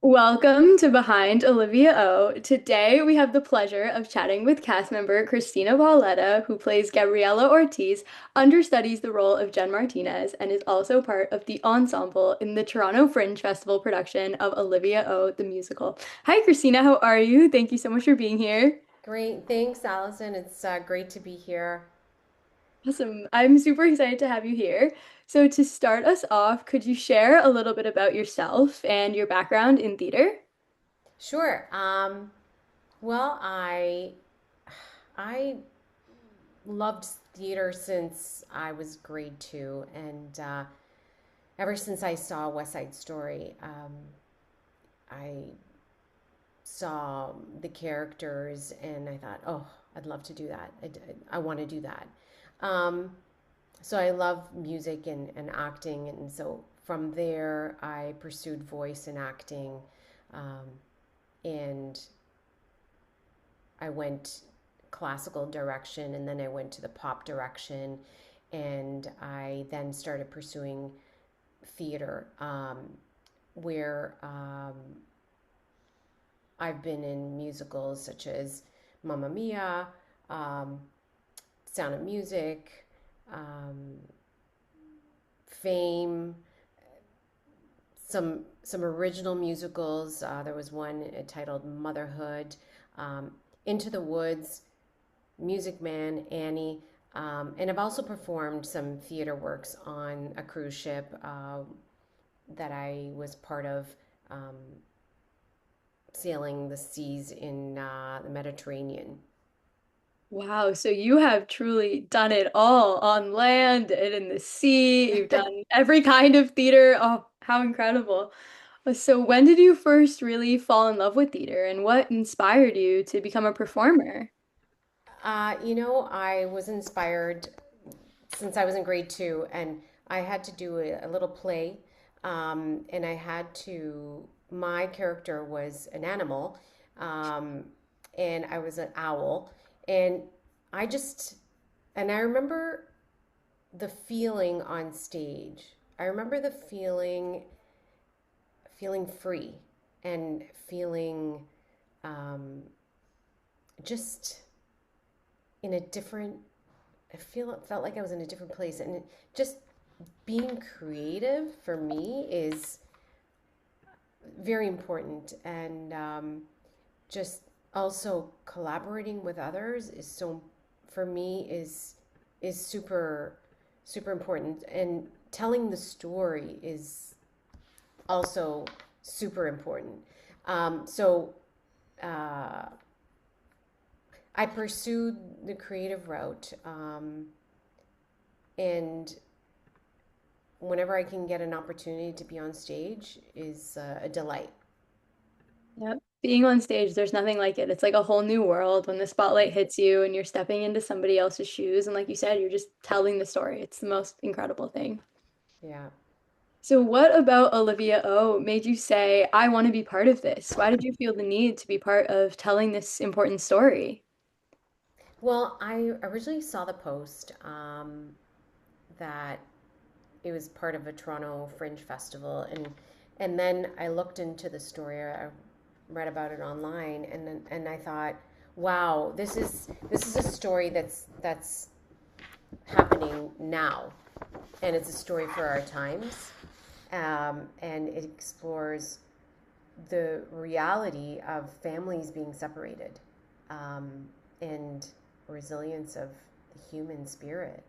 Welcome to Behind Olivia O. Today we have the pleasure of chatting with cast member Cristina Paoletta, who plays Gabriella Ortiz, understudies the role of Jen Martinez, and is also part of the ensemble in the Toronto Fringe Festival production of Olivia O, the musical. Hi, Christina, how are you? Thank you so much for being here. Great. Thanks, Allison. It's great to be here. Awesome. I'm super excited to have you here. So, to start us off, could you share a little bit about yourself and your background in theater? Sure. Well, I loved theater since I was grade two, and ever since I saw West Side Story, I saw the characters, and I thought, oh, I'd love to do that. I want to do that. Um, so I love music and acting, and so from there I pursued voice and acting, um, and I went classical direction, and then I went to the pop direction, and I then started pursuing theater, where I've been in musicals such as Mamma Mia, um, Sound of Music, um, Fame, some original musicals. There was one titled Motherhood, um, Into the Woods, Music Man, Annie, and I've also performed some theater works on a cruise ship that I was part of, um, sailing the seas in the Mediterranean. Wow, so you have truly done it all on land and in the sea. You've done every kind of theater. Oh, how incredible. So when did you first really fall in love with theater and what inspired you to become a performer? I was inspired since I was in grade two, and I had to do a little play, and I had to. My character was an animal, um, and I was an owl, and I just, and I remember the feeling on stage. I remember the feeling free, and feeling um, just in a different. Felt like I was in a different place, and just being creative for me is very important, and just also collaborating with others is so for me is super important, and telling the story is also super important. So uh, I pursued the creative route, and whenever I can get an opportunity to be on stage is a delight. Yep. Being on stage, there's nothing like it. It's like a whole new world when the spotlight hits you and you're stepping into somebody else's shoes. And like you said, you're just telling the story. It's the most incredible thing. Yeah. So, what about Olivia O made you say, I want to be part of this? Why did you feel the need to be part of telling this important story? Well, I originally saw the post that it was part of a Toronto Fringe Festival, and then I looked into the story. I read about it online, and I thought, wow, this is a story that's happening now, and it's a story for our times, and it explores the reality of families being separated, and resilience of the human spirit.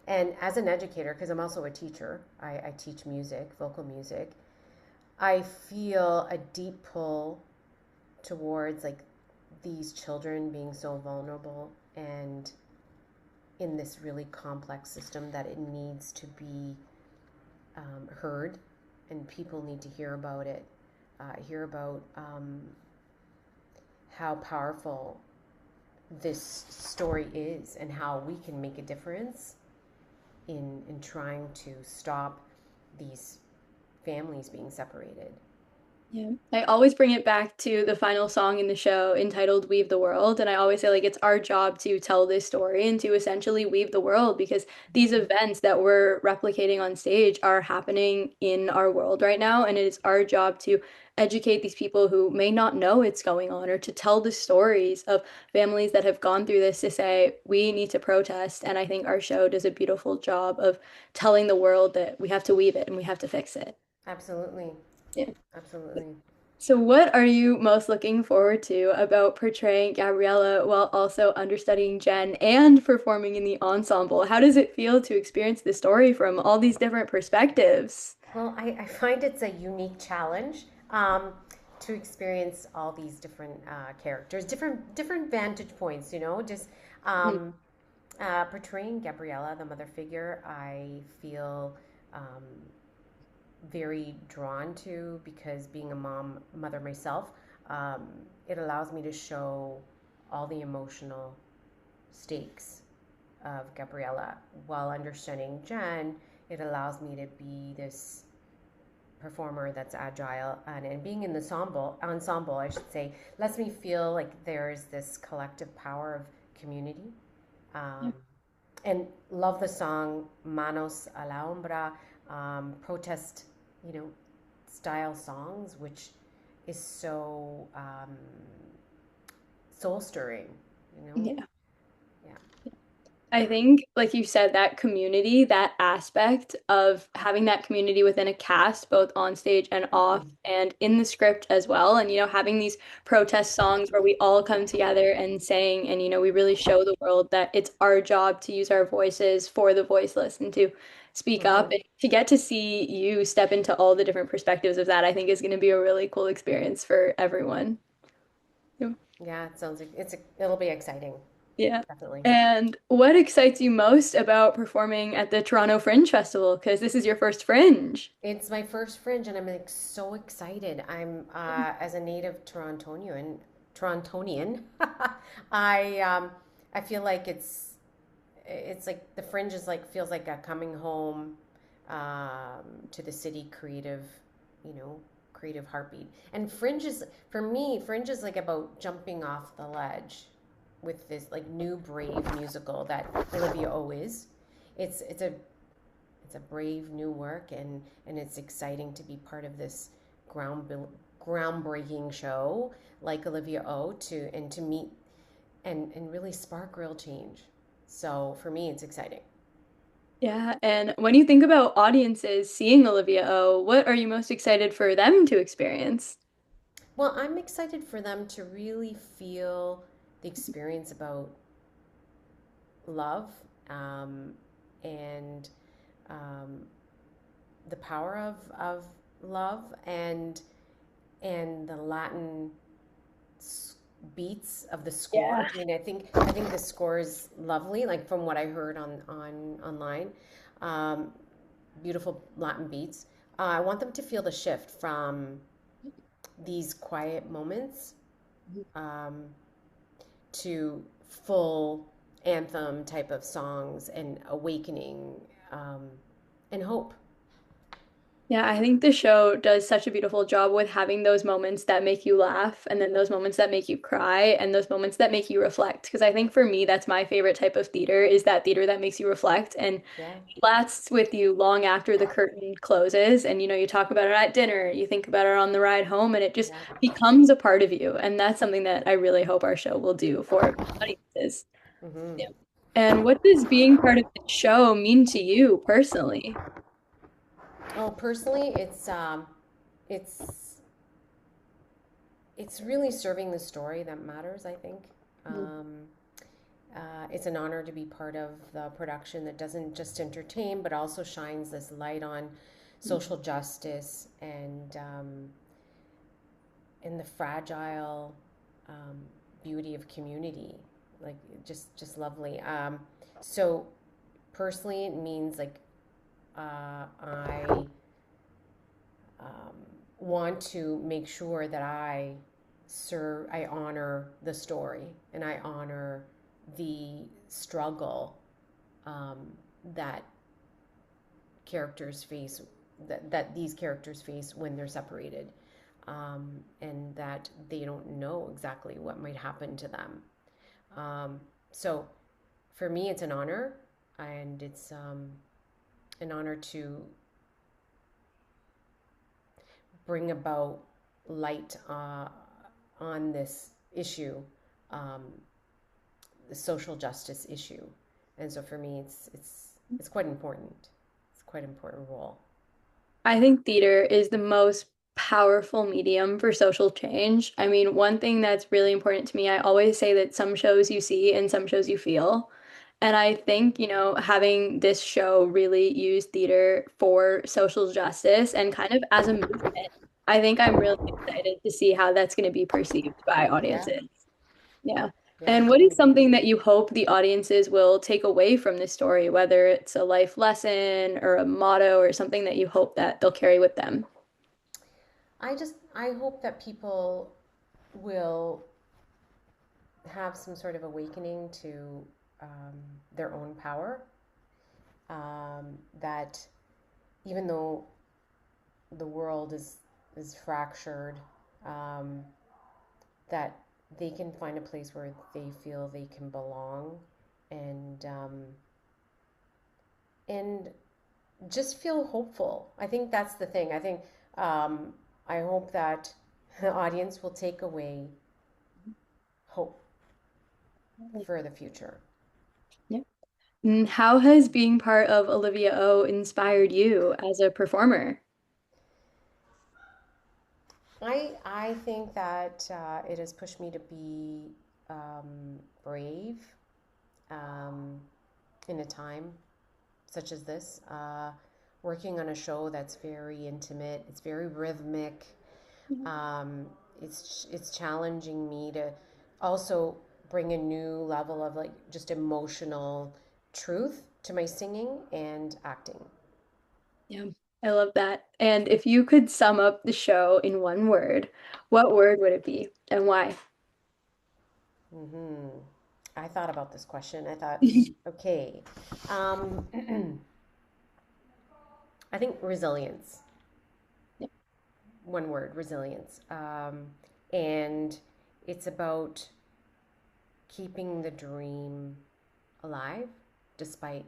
And as an educator, because I'm also a teacher, I teach music, vocal music, I feel a deep pull towards like these children being so vulnerable and in this really complex system that it needs to be heard, and people need to hear about it, hear about how powerful this story is and how we can make a difference in trying to stop these families being separated. Yeah. I always bring it back to the final song in the show entitled Weave the World. And I always say, like, it's our job to tell this story and to essentially weave the world because these events that we're replicating on stage are happening in our world right now. And it is our job to educate these people who may not know it's going on or to tell the stories of families that have gone through this to say, we need to protest. And I think our show does a beautiful job of telling the world that we have to weave it and we have to fix it. Absolutely. Yeah. Absolutely. So, what are you most looking forward to about portraying Gabriella while also understudying Jen and performing in the ensemble? How does it feel to experience the story from all these different perspectives? Well, I find it's a unique challenge to experience all these different characters, different vantage points. Just Mhm. um, portraying Gabriella, the mother figure. I feel um, very drawn to because being a mother myself, um, it allows me to show all the emotional stakes of Gabriella while understanding Jen. It allows me to be this performer that's agile and being in the ensemble I should say lets me feel like there's this collective power of community, Yeah. um, and love the song Manos a la Ombra, protest, you know, style songs, which is so soul stirring, you know. Yeah. Yeah. I think, like you said, that community, that aspect of having that community within a cast, both on stage and off, Mm-hmm. and in the script as well. And, having these protest songs where we all come together and sing, and, we really show the world that it's our job to use our voices for the voiceless and to speak up. Mm-hmm. And to get to see you step into all the different perspectives of that, I think is going to be a really cool experience for everyone. Yeah, it sounds like it'll be exciting, Yeah. definitely. And what excites you most about performing at the Toronto Fringe Festival? Because this is your first Fringe. It's my first Fringe, and I'm like so excited. I'm as a native Torontonian, I feel like it's like the Fringe is like feels like a coming home to the city creative heartbeat. And Fringe is for me, Fringe is like about jumping off the ledge with this like new brave musical that Olivia O is. It's a brave new work, and it's exciting to be part of this ground groundbreaking show like Olivia O to meet and really spark real change. So for me, it's exciting. Yeah, and when you think about audiences seeing Olivia O, what are you most excited for them to experience? Well, I'm excited for them to really feel the experience about love, um, and um, the power of love and the Latin beats of the Yeah. score. I mean, I think the score is lovely. Like from what I heard on online, um, beautiful Latin beats. I want them to feel the shift from these quiet moments um, to full anthem type of songs and awakening, um, and hope. Yeah, I think the show does such a beautiful job with having those moments that make you laugh, and then those moments that make you cry, and those moments that make you reflect. Because I think for me, that's my favorite type of theater is that theater that makes you reflect and Yeah, lasts with you long after the curtain closes. And you talk about it at dinner, you think about it on the ride home, and it just yeah. becomes a part of you. And that's something that I really hope our show will do for audiences. Hmm. Yeah. And what does being part of the show mean to you personally? Well, personally, it's it's really serving the story that matters, I think. Um, it's an honor to be part of the production that doesn't just entertain, but also shines this light on social justice and the fragile um, beauty of community. Like just lovely. So personally, it means like I um, want to make sure that I honor the story and I honor the struggle um, that characters face, that these characters face when they're separated. and that they don't know exactly what might happen to them. So for me, it's an honor, and it's an honor to bring about light on this issue, um, the social justice issue. And so for me, it's quite important. It's quite an important role. I think theater is the most powerful medium for social change. I mean, one thing that's really important to me, I always say that some shows you see and some shows you feel. And I think, having this show really use theater for social justice and kind of as a movement, I think I'm really excited to see how that's going to be perceived by Yeah, audiences. Yeah. yeah, And what I is agree. something that you hope the audiences will take away from this story, whether it's a life lesson or a motto or something that you hope that they'll carry with them? I hope that people will have some sort of awakening to um, their own power. That even though the world is fractured, um, that they can find a place where they feel they can belong, and and just feel hopeful. I think that's the thing. I think um, I hope that the audience will take away hope for the future. Yeah. And how has being part of Olivia O inspired you as a performer? I think that it has pushed me to be brave um, in a time such as this. Working on a show that's very intimate, it's very rhythmic. Um, it's challenging me to also bring a new level of like just emotional truth to my singing and acting. Yeah, I love that. And if you could sum up the show in one word, what word would it be and why? Hmm. I thought about this question. I thought, okay, um, I think resilience. Yeah, One word, resilience. And it's about keeping the dream alive despite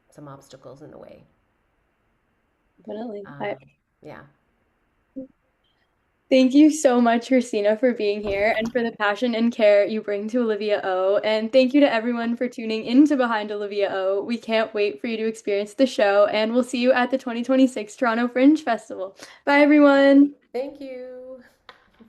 some obstacles in the way. definitely. Um, yeah. Thank you so much, Christina, for being here and for the passion and care you bring to Olivia O. And thank you to everyone for tuning into Behind Olivia O. We can't wait for you to experience the show, and we'll see you at the 2026 Toronto Fringe Festival. Bye, everyone. Thank you.